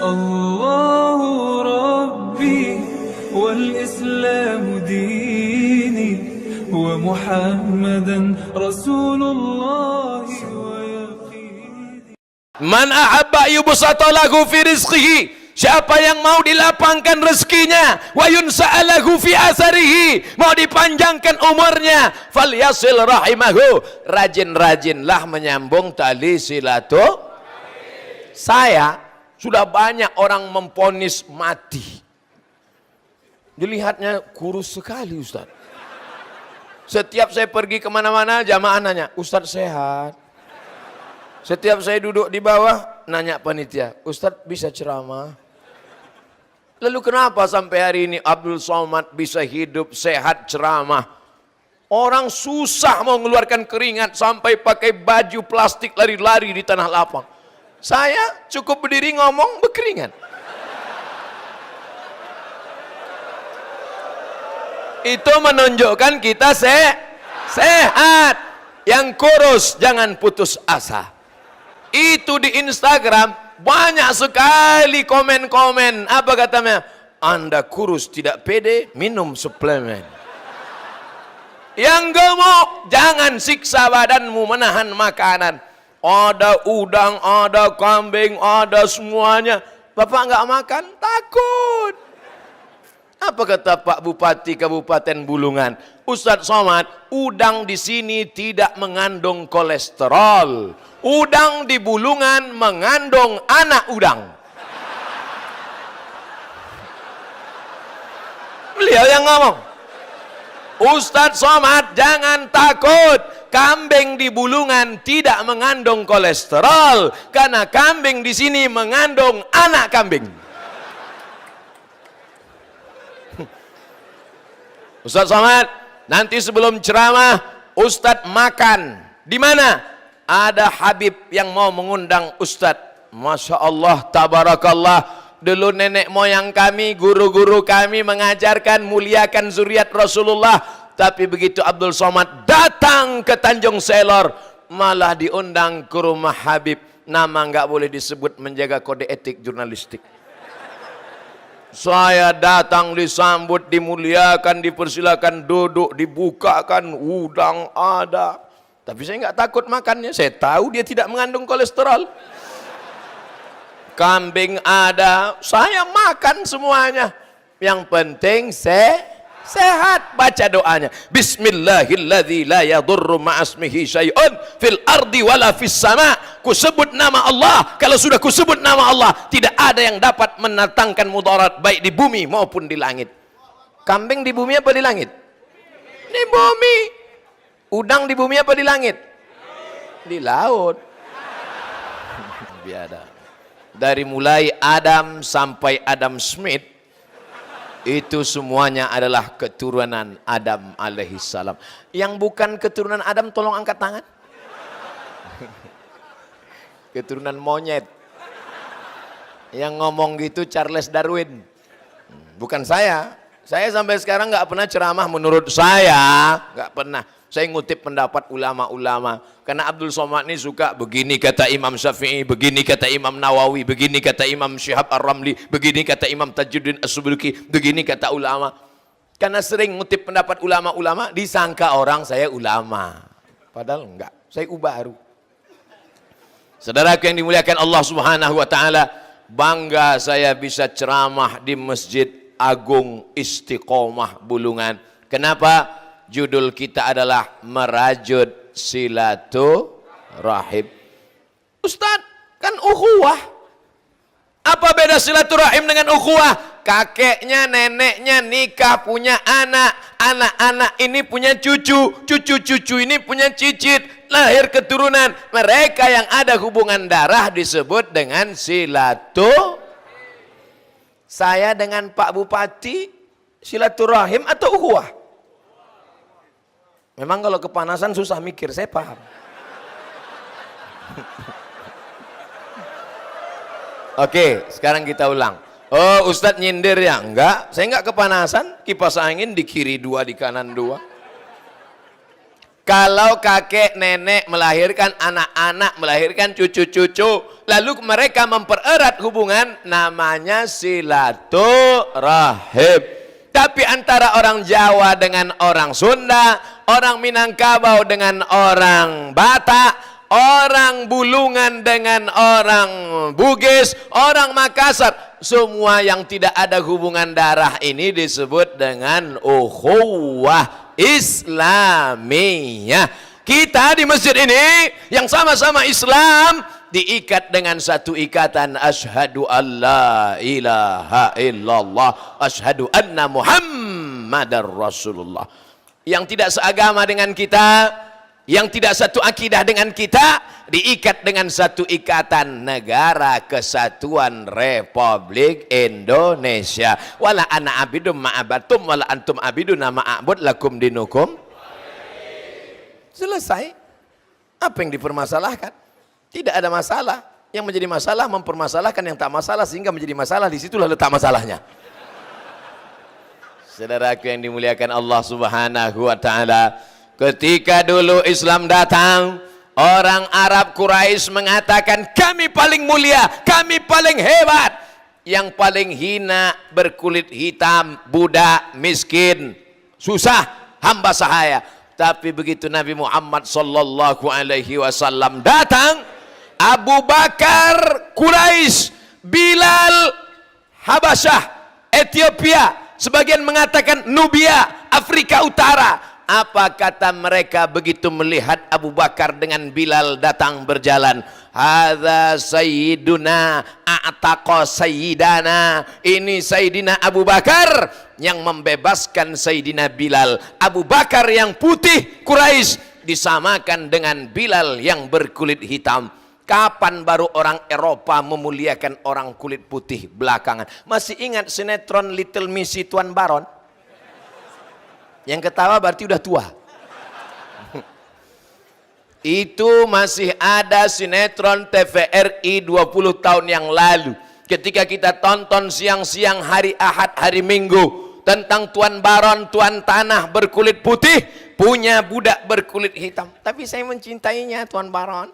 الله ربي والإسلام ديني ومحمدا رسول الله ويقيني. Man ahabba yubsata lahu fi rizqihi, siapa yang mau dilapangkan rezekinya, wa yunsa'alahu fi asarihi, mau dipanjangkan umurnya, falyasil rahimahu, rajin-rajinlah menyambung tali silaturahim. Saya sudah banyak orang memponis mati, dilihatnya kurus sekali Ustaz. Setiap saya pergi kemana-mana jamaah nanya, Ustaz sehat? Setiap saya duduk di bawah nanya panitia, Ustaz bisa ceramah? Lalu kenapa sampai hari ini Abdul Somad bisa hidup sehat ceramah? Orang susah mau mengeluarkan keringat sampai pakai baju plastik lari-lari di tanah lapang. Saya cukup berdiri ngomong berkeringat. Itu menunjukkan kita sehat. Yang kurus jangan putus asa. Itu di Instagram banyak sekali komen-komen. Apa katanya? Anda kurus tidak pede, minum suplemen. Yang gemuk jangan siksa badanmu menahan makanan. Ada udang, ada kambing, ada semuanya. Bapak nggak makan, takut. Apa kata Pak Bupati Kabupaten Bulungan? Ustadz Somad, udang di sini tidak mengandung kolesterol. Udang di Bulungan mengandung anak udang. Beliau yang ngomong. Ustadz Somad, jangan takut. Kambing di Bulungan tidak mengandung kolesterol karena kambing di sini mengandung anak kambing. Ustadz Somad, nanti sebelum ceramah Ustadz makan. Di mana? Ada Habib yang mau mengundang Ustadz. Masya Allah, tabarakallah. Dulu nenek moyang kami, guru-guru kami mengajarkan muliakan zuriat Rasulullah. Tapi begitu Abdul Somad datang ke Tanjung Selor, malah diundang ke rumah Habib. Nama nggak boleh disebut, menjaga kode etik jurnalistik. Saya datang disambut, dimuliakan, dipersilakan duduk, dibukakan udang ada. Tapi saya nggak takut makannya, saya tahu dia tidak mengandung kolesterol. Kambing ada, saya makan semuanya. Yang penting sehat. Baca doanya. Bismillahilladzi la yadurru ma'asmihi syai'un fil ardi wala fis sama. Ku sebut nama Allah. Kalau sudah ku sebut nama Allah, tidak ada yang dapat mendatangkan mudarat baik di bumi maupun di langit. Kambing di bumi apa di langit? Di bumi. Udang di bumi apa di langit? Di laut. Biada. Dari mulai Adam sampai Adam Smith, itu semuanya adalah keturunan Adam alaihissalam. Yang bukan keturunan Adam tolong angkat tangan. Keturunan monyet. Yang ngomong gitu Charles Darwin, bukan saya. Saya sampai sekarang nggak pernah ceramah menurut saya, nggak pernah. Saya ngutip pendapat ulama-ulama. Karena Abdul Somad ini suka begini kata Imam Syafi'i, begini kata Imam Nawawi, begini kata Imam Syihab Ar-Ramli, begini kata Imam Tajuddin As-Subki, begini kata ulama. Karena sering ngutip pendapat ulama-ulama, disangka orang saya ulama. Padahal enggak, saya baru. Saudaraku yang dimuliakan Allah Subhanahu wa taala, bangga saya bisa ceramah di Masjid Agung Istiqomah Bulungan. Kenapa? Judul kita adalah merajut silaturahim. Ustaz, kan ukhuwah. Apa beda silaturahim dengan ukhuwah? Kakeknya, neneknya nikah punya anak, anak-anak ini punya cucu, cucu-cucu ini punya cicit, lahir keturunan. Mereka yang ada hubungan darah disebut dengan silaturahim. Saya dengan Pak Bupati silaturahim atau ukhuwah? Memang kalau kepanasan susah mikir, saya paham. Oke, sekarang kita ulang. Oh, Ustadz nyindir ya? Enggak, saya enggak kepanasan. Kipas angin di kiri 2, di kanan 2. Kalau kakek nenek melahirkan anak-anak, melahirkan cucu-cucu, lalu mereka mempererat hubungan, namanya silaturahim. Tapi antara orang Jawa dengan orang Sunda, orang Minangkabau dengan orang Batak, orang Bulungan dengan orang Bugis, orang Makassar, semua yang tidak ada hubungan darah ini disebut dengan ukhuwah Islamiyah. Kita di masjid ini yang sama-sama Islam diikat dengan satu ikatan, asyhadu alla ilaha illallah, asyhadu anna Muhammadar Rasulullah. Yang tidak seagama dengan kita, yang tidak satu akidah dengan kita, diikat dengan satu ikatan, Negara Kesatuan Republik Indonesia. Wala ana abidum ma'abatum wala antum abiduna ma'abud lakum dinukum. Selesai. Apa yang dipermasalahkan? Tidak ada masalah. Yang menjadi masalah mempermasalahkan yang tak masalah sehingga menjadi masalah. Disitulah letak masalahnya. Saudaraku yang dimuliakan Allah Subhanahu wa taala, ketika dulu Islam datang, orang Arab Quraisy mengatakan kami paling mulia, kami paling hebat. Yang paling hina berkulit hitam, budak, miskin, susah, hamba sahaya. Tapi begitu Nabi Muhammad sallallahu alaihi wasallam datang, Abu Bakar Quraisy, Bilal Habasyah, Ethiopia, sebagian mengatakan Nubia, Afrika Utara. Apa kata mereka begitu melihat Abu Bakar dengan Bilal datang berjalan? Hadza sayyiduna a'taqa sayyidana. Ini Sayyidina Abu Bakar yang membebaskan Sayyidina Bilal. Abu Bakar yang putih Quraisy disamakan dengan Bilal yang berkulit hitam. Kapan baru orang Eropa memuliakan orang kulit putih belakangan? Masih ingat sinetron Little Missy Tuan Baron? Yang ketawa berarti udah tua. Itu masih ada sinetron TVRI 20 tahun yang lalu. Ketika kita tonton siang-siang hari Ahad, hari Minggu, tentang Tuan Baron, Tuan Tanah berkulit putih, punya budak berkulit hitam. Tapi saya mencintainya Tuan Baron.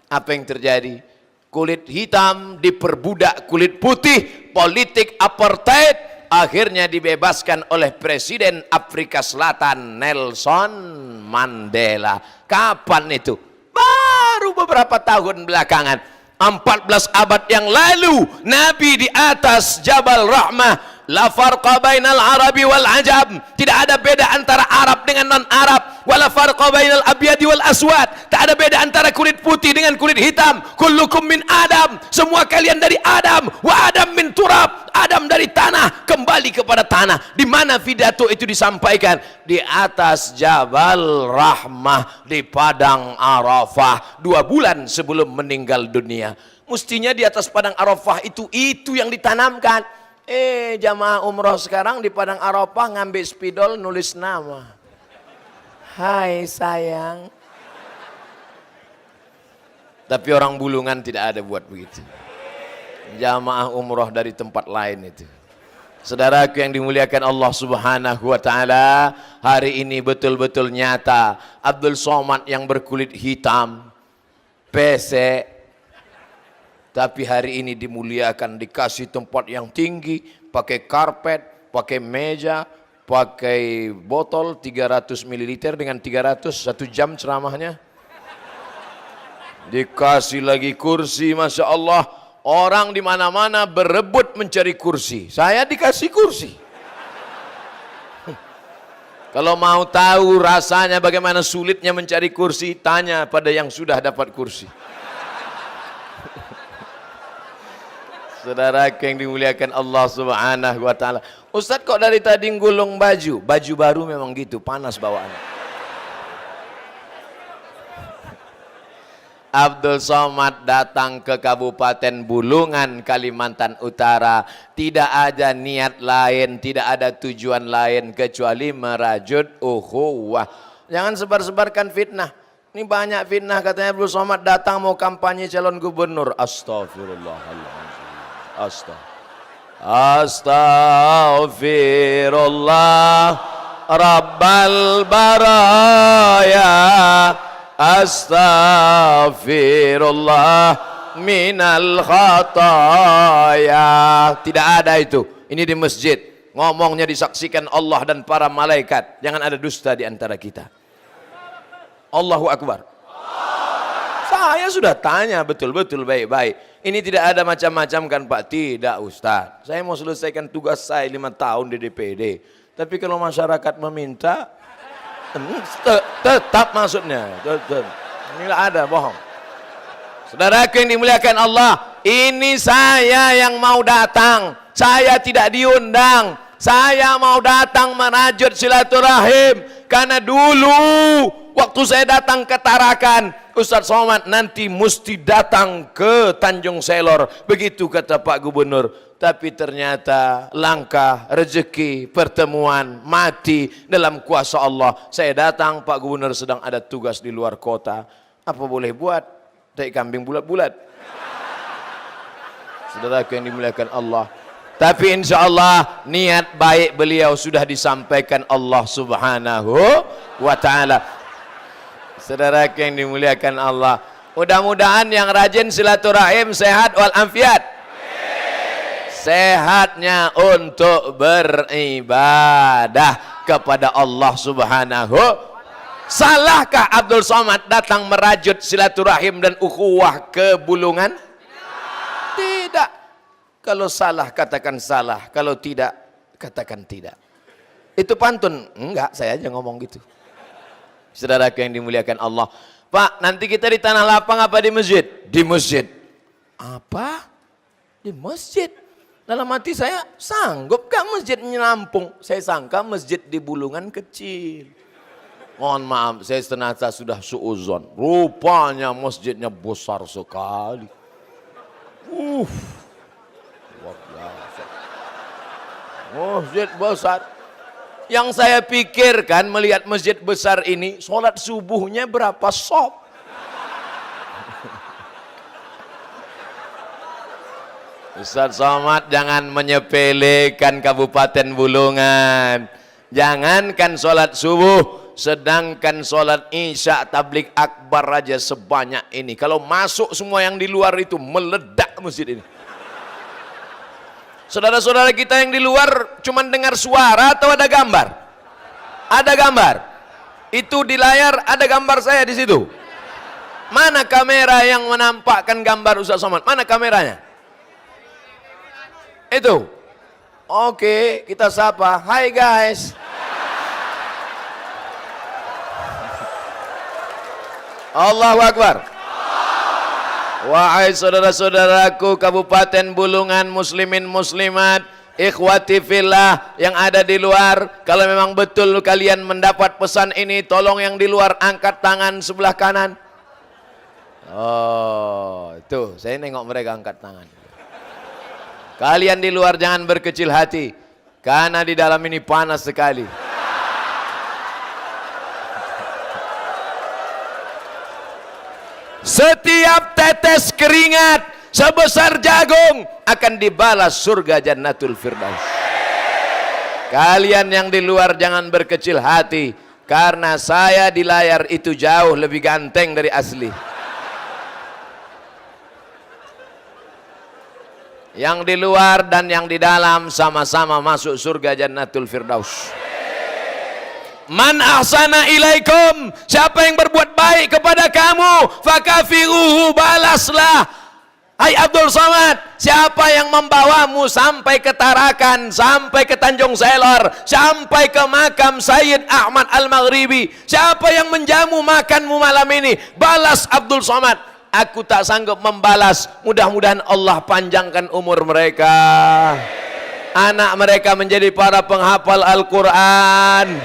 Apa yang terjadi? Kulit hitam diperbudak kulit putih, politik apartheid. Akhirnya dibebaskan oleh Presiden Afrika Selatan Nelson Mandela. Kapan itu? Baru beberapa tahun belakangan. 14 abad yang lalu, Nabi di atas Jabal Rahmah. La farqa bainal Arabi wal Ajam. Tidak ada beda antara Arab dengan non-Arab. Wala farqa bainal abyadi wal aswad. Tak ada beda antara kulit putih dengan kulit hitam. Kullukum min Adam. Semua kalian dari Adam. Wa Adam min turab. Adam dari tanah, kembali kepada tanah. Di mana pidato itu disampaikan? Di atas Jabal Rahmah di Padang Arafah 2 bulan sebelum meninggal dunia. Mestinya di atas Padang Arafah itu yang ditanamkan. Jamaah umroh sekarang di Padang Arafah ngambil spidol nulis nama. Hai sayang. Tapi orang Bulungan tidak ada buat begitu. Jamaah umroh dari tempat lain itu. Saudaraku yang dimuliakan Allah Subhanahu wa taala, hari ini betul-betul nyata. Abdul Somad yang berkulit hitam, pesek, tapi hari ini dimuliakan, dikasih tempat yang tinggi, pakai karpet, pakai meja, pakai botol 300 ml dengan 300, 1 jam ceramahnya. Dikasih lagi kursi, Masya Allah. Orang di mana-mana berebut mencari kursi. Saya dikasih kursi. Kalau mau tahu rasanya bagaimana sulitnya mencari kursi, tanya pada yang sudah dapat kursi. Saudara yang dimuliakan Allah Subhanahu wa taala. Ustaz kok dari tadi gulung baju? Baju baru memang gitu, panas bawaannya. Abdul Somad datang ke Kabupaten Bulungan, Kalimantan Utara. Tidak ada niat lain, tidak ada tujuan lain kecuali merajut ukhuwah. Jangan sebar-sebarkan fitnah. Ini banyak fitnah, katanya Abdul Somad datang mau kampanye calon gubernur. Astagfirullahaladzim. Astagfirullah. Rabbal baraya astaghfirullah minal khataya. Tidak ada itu. Ini di masjid. Ngomongnya disaksikan Allah dan para malaikat. Jangan ada dusta di antara kita. Allahu Akbar. Saya sudah tanya betul-betul baik-baik. Ini tidak ada macam-macam kan Pak? Tidak Ustaz. Saya mau selesaikan tugas saya 5 tahun di DPD. Tapi kalau masyarakat meminta, tetap maksudnya. Inilah ada bohong. Saudaraku yang dimuliakan Allah, ini saya yang mau datang. Saya tidak diundang. Saya mau datang merajut silaturahim. Karena dulu waktu saya datang ke Tarakan, Ustaz Somad nanti mesti datang ke Tanjung Selor. Begitu kata Pak Gubernur. Tapi ternyata langkah, rezeki, pertemuan, mati dalam kuasa Allah. Saya datang, Pak Gubernur sedang ada tugas di luar kota. Apa boleh buat? Tai kambing bulat-bulat. Saudaraku yang dimuliakan Allah. Tapi insya Allah niat baik beliau sudah disampaikan Allah subhanahu wa ta'ala. Saudaraku yang dimuliakan Allah. Mudah-mudahan yang rajin silaturahim sehat walafiat. Sehatnya untuk beribadah kepada Allah subhanahu. Salahkah Abdul Somad datang merajut silaturahim dan ukhuwah ke Bulungan? Tidak. Kalau salah katakan salah, kalau tidak katakan tidak. Itu pantun? Enggak, saya aja ngomong gitu. Saudaraku yang dimuliakan Allah. Pak, nanti kita di tanah lapang apa di masjid? Di masjid. Apa? Di masjid. Dalam hati saya, sanggup gak masjidnya Lampung? Saya sangka masjid di Bulungan kecil. Mohon maaf, saya ternyata sudah suuzon. Rupanya masjidnya besar sekali. Luar biasa. Masjid besar. Yang saya pikirkan melihat masjid besar ini, sholat subuhnya berapa shop? Ustaz Somad jangan menyepelekan Kabupaten Bulungan. Jangankan sholat subuh, sedangkan sholat isya tablik akbar aja sebanyak ini. Kalau masuk semua yang di luar itu meledak masjid ini. Saudara-saudara kita yang di luar cuma dengar suara atau ada gambar? Ada gambar. Itu di layar ada gambar saya di situ. Mana kamera yang menampakkan gambar Ustaz Somad? Mana kameranya? Itu. Oke, kita sapa. Hai guys. Allahu Akbar. Wahai saudara-saudaraku Kabupaten Bulungan, muslimin muslimat, ikhwati fillah yang ada di luar, kalau memang betul kalian mendapat pesan ini, tolong yang di luar angkat tangan sebelah kanan. Oh, itu saya nengok mereka angkat tangan. Kalian di luar jangan berkecil hati, karena di dalam ini panas sekali. Setiap tetes keringat sebesar jagung akan dibalas surga Jannatul Firdaus. Kalian yang di luar jangan berkecil hati, karena saya di layar itu jauh lebih ganteng dari asli. Yang di luar dan yang di dalam sama-sama masuk surga Jannatul Firdaus. Man ahsana ilaikum, siapa yang berbuat baik kepada kamu, fakafiruhu, balaslah. Hai Abdul Somad, siapa yang membawamu sampai ke Tarakan, sampai ke Tanjung Selor, sampai ke makam Sayyid Ahmad Al-Maghribi, siapa yang menjamu makanmu malam ini, balas Abdul Somad. Aku tak sanggup membalas. Mudah-mudahan Allah panjangkan umur mereka, anak mereka menjadi para penghafal Al-Quran,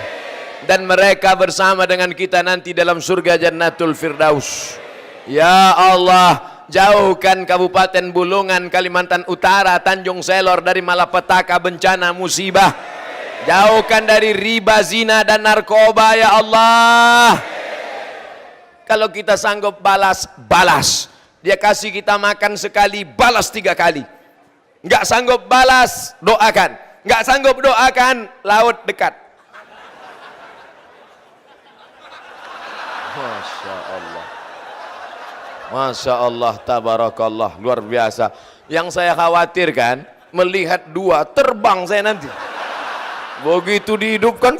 dan mereka bersama dengan kita nanti dalam surga Jannatul Firdaus. Ya Allah, jauhkan Kabupaten Bulungan, Kalimantan Utara, Tanjung Selor dari malapetaka bencana musibah. Jauhkan dari riba, zina dan narkoba ya Allah. Kalau kita sanggup balas, balas. Dia kasih kita makan sekali, balas 3 kali. Enggak sanggup balas, doakan. Enggak sanggup doakan, laut dekat. Masya Allah. Masya Allah, tabarakallah, luar biasa. Yang saya khawatirkan, melihat dua terbang saya nanti. Begitu dihidupkan,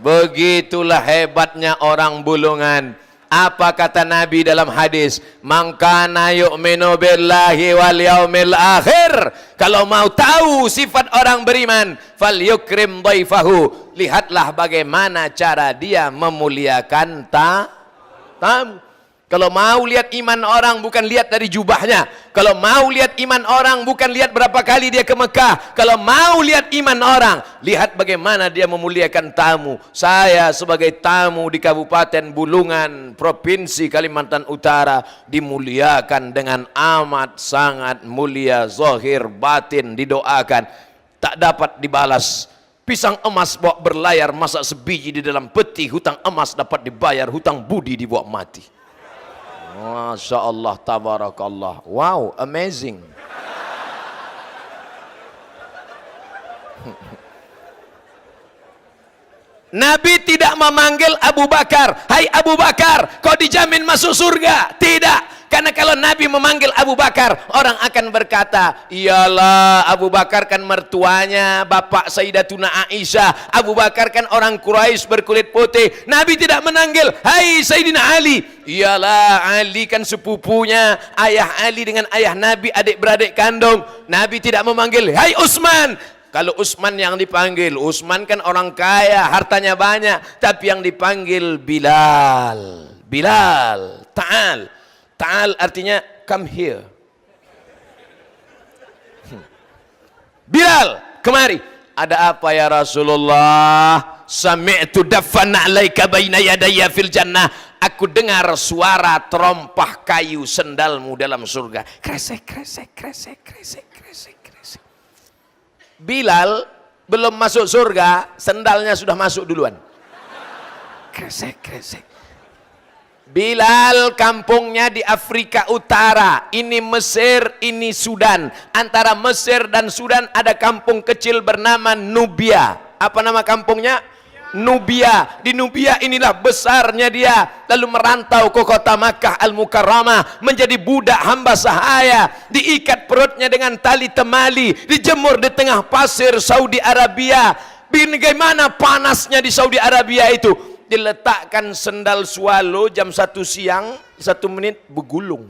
begitulah hebatnya orang Bulungan. Apa kata Nabi dalam hadis? Man kana yu'minu billahi wal yaumil akhir. Kalau mau tahu sifat orang beriman, falyukrim dhaifahu. Lihatlah bagaimana cara dia memuliakan tamu. Kalau mau lihat iman orang, bukan lihat dari jubahnya. Kalau mau lihat iman orang, bukan lihat berapa kali dia ke Mekah. Kalau mau lihat iman orang, lihat bagaimana dia memuliakan tamu. Saya sebagai tamu di Kabupaten Bulungan, Provinsi Kalimantan Utara, dimuliakan dengan amat sangat mulia, zahir batin, didoakan. Tak dapat dibalas. Pisang emas bawa berlayar, masak sebiji di dalam peti. Hutang emas dapat dibayar, hutang budi dibawa mati. Masya Allah, tabarakallah. Wow, amazing. Nabi tidak memanggil Abu Bakar, hai Abu Bakar, kau dijamin masuk surga. Tidak. Karena kalau Nabi memanggil Abu Bakar, orang akan berkata, iyalah Abu Bakar kan mertuanya bapak Sayyidatuna Aisyah. Abu Bakar kan orang Quraisy berkulit putih. Nabi tidak menanggil, hai Sayyidina Ali. Iyalah Ali kan sepupunya ayah Ali dengan ayah Nabi, adik-beradik kandung. Nabi tidak memanggil, hai Utsman. Kalau Utsman yang dipanggil, Utsman kan orang kaya, hartanya banyak. Tapi yang dipanggil Bilal. Bilal, ta'al. Ta'al artinya come here. Bilal, kemari. Ada apa ya Rasulullah? Sami'tu daffan 'alaika baina yadayya fil jannah. Aku dengar suara terompah kayu sendalmu dalam surga. Kresek, kresek, kresek, kresek, kresek, kresek. Bilal belum masuk surga, sendalnya sudah masuk duluan. Kresek, kresek. Bilal kampungnya di Afrika Utara. Ini Mesir, ini Sudan. Antara Mesir dan Sudan ada kampung kecil bernama Nubia. Apa nama kampungnya? Nubia. Di Nubia inilah besarnya dia. Lalu merantau ke kota Makkah Al-Mukarramah, menjadi budak hamba sahaya. Diikat perutnya dengan tali temali, dijemur di tengah pasir Saudi Arabia. Bagaimana panasnya di Saudi Arabia itu? Diletakkan sendal swallow jam 1 siang, 1 menit bergulung.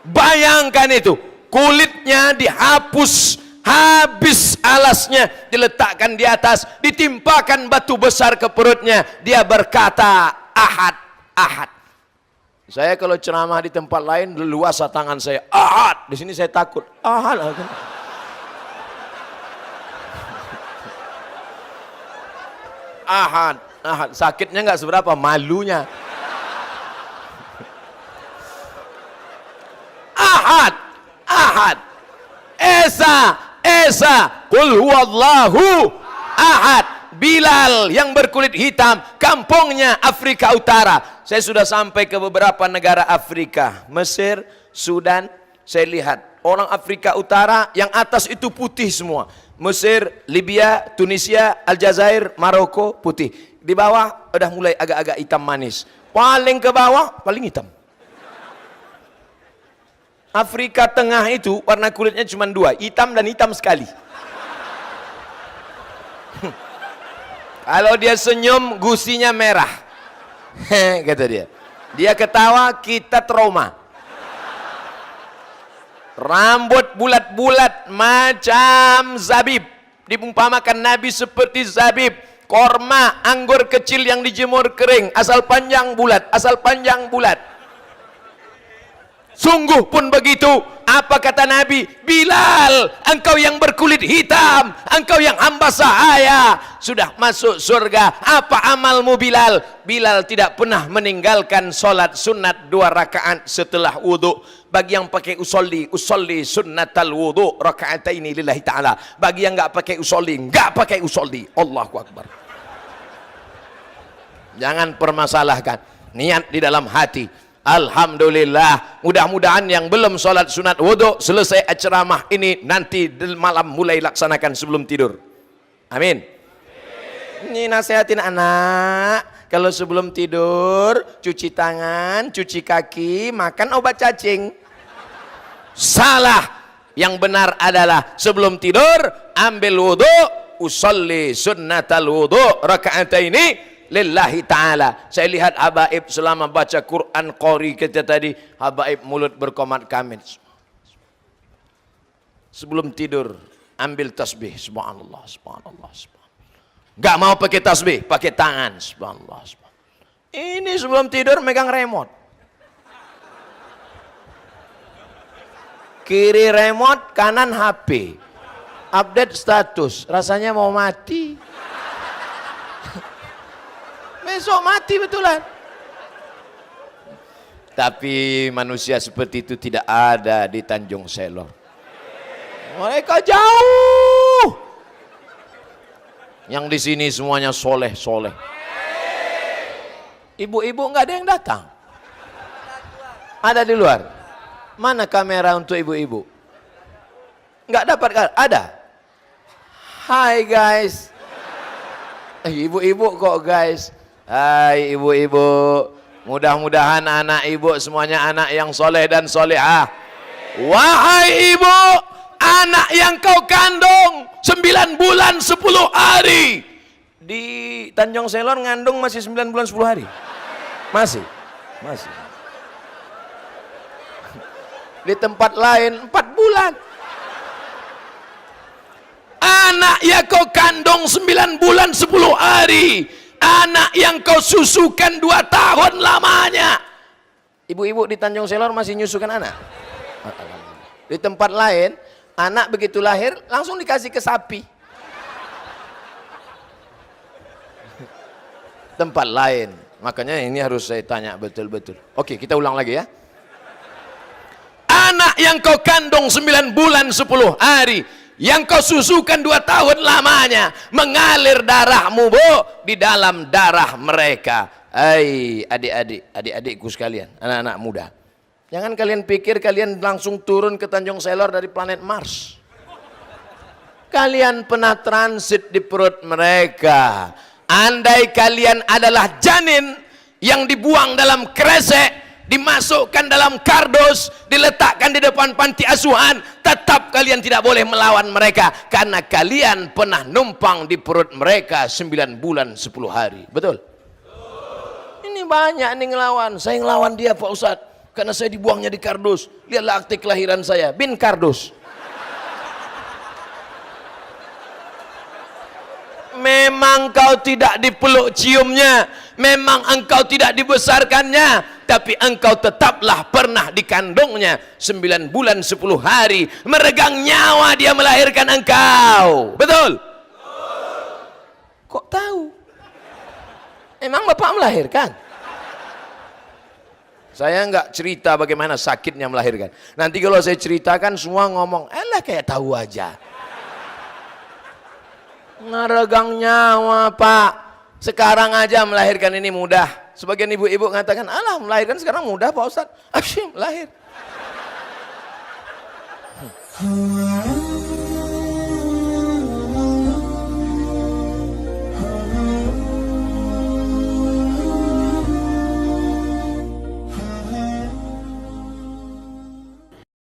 Bayangkan itu, kulitnya dihapus, habis alasnya, diletakkan di atas, ditimpakan batu besar ke perutnya. Dia berkata, Ahad, Ahad. Saya kalau ceramah di tempat lain leluasa tangan saya, Ahad. Di sini saya takut, Ahad. Ahad, Ahad. Sakitnya nggak seberapa, malunya. Ahad, Ahad. Esa, Esa. Qul huwallahu ahad. Bilal yang berkulit hitam, kampungnya Afrika Utara. Saya sudah sampai ke beberapa negara Afrika, Mesir, Sudan. Saya lihat orang Afrika Utara yang atas itu putih semua. Mesir, Libya, Tunisia, Aljazair, Maroko, putih. Di bawah udah mulai agak-agak hitam manis. Paling ke bawah, paling hitam. Afrika Tengah itu warna kulitnya cuma 2, hitam dan hitam sekali. Kalau dia senyum, gusinya merah. Kata dia. Dia ketawa, kita trauma. Rambut bulat-bulat macam zabib. Diumpamakan Nabi seperti zabib. Korma, anggur kecil yang dijemur kering. Asal panjang bulat, asal panjang bulat. Sungguh pun begitu. Apa kata Nabi? Bilal, engkau yang berkulit hitam, engkau yang hamba sahaya, sudah masuk surga. Apa amalmu Bilal? Bilal tidak pernah meninggalkan solat sunat 2 rakaat setelah wudhu. Bagi yang pakai usolli, usolli sunnatal wudhu raka'ataini lillahi ta'ala. Bagi yang enggak pakai usolli, enggak pakai usolli. Allahu Akbar. Jangan permasalahkan. Niat di dalam hati. Alhamdulillah. Mudah-mudahan yang belum sholat sunat wudhu selesai ceramah ini nanti malam mulai laksanakan sebelum tidur. Amin. Ini nasihatin anak, kalau sebelum tidur cuci tangan, cuci kaki, makan obat cacing. Salah. Yang benar adalah sebelum tidur ambil wudhu, usolli sunnatal wudhu raka'ataini lillahi ta'ala. Saya lihat habaib selama baca Quran qori kita tadi, habaib mulut berkomat kamit. Sebelum tidur ambil tasbih, subhanallah, subhanallah, subhanallah. Gak mau pakai tasbih, pakai tangan, subhanallah, subhanallah. Ini sebelum tidur megang remote. Kiri remote, kanan HP. Update status, rasanya mau mati. Besok mati betulan. Tapi manusia seperti itu tidak ada di Tanjung Selor. Mereka jauh. Yang di sini semuanya soleh-soleh. Ibu-ibu nggak ada yang datang. Ada di luar. Mana kamera untuk ibu-ibu? Nggak dapat kan? Ada. Hai guys. Ibu-ibu kok guys. Hai ibu-ibu. Mudah-mudahan anak ibu semuanya anak yang soleh dan solehah. Wahai ibu, anak yang kau kandung 9 bulan 10 hari. Di Tanjung Selor ngandung masih 9 bulan 10 hari. Masih. Di tempat lain 4 bulan. Anak yang kau kandung 9 bulan 10 hari. Anak yang kau susukan 2 tahun lamanya. Ibu-ibu di Tanjung Selor masih nyusukan anak. Di tempat lain, anak begitu lahir langsung dikasih ke sapi. Tempat lain. Makanya ini harus saya tanya betul-betul. Oke, kita ulang lagi ya. Anak yang kau kandung 9 bulan 10 hari, yang kau susukan 2 tahun lamanya, mengalir darahmu bu di dalam darah mereka. Hai adik-adikku sekalian, anak-anak muda, jangan kalian pikir kalian langsung turun ke Tanjung Selor dari planet Mars. Kalian pernah transit di perut mereka. Andai kalian adalah janin yang dibuang dalam kresek, dimasukkan dalam kardus, diletakkan di depan panti asuhan, tetap kalian tidak boleh melawan mereka karena kalian pernah numpang di perut mereka 9 bulan 10 hari. Betul? Ini banyak nih ngelawan. Saya ngelawan dia Pak Ustadz karena saya dibuangnya di kardus. Lihatlah akte kelahiran saya, bin kardus. Memang kau tidak dipeluk ciumnya, memang engkau tidak dibesarkannya, tapi engkau tetaplah pernah dikandungnya 9 bulan 10 hari. Meregang nyawa dia melahirkan engkau. Betul? Kok tahu? Emang bapak melahirkan? Saya enggak cerita bagaimana sakitnya melahirkan. Nanti kalau saya ceritakan semua ngomong, elah kayak tahu aja. Ngeregang nyawa pak. Sekarang aja melahirkan ini mudah. Sebagian ibu-ibu mengatakan, alah melahirkan sekarang mudah Pak Ustadz. Asyik lahir.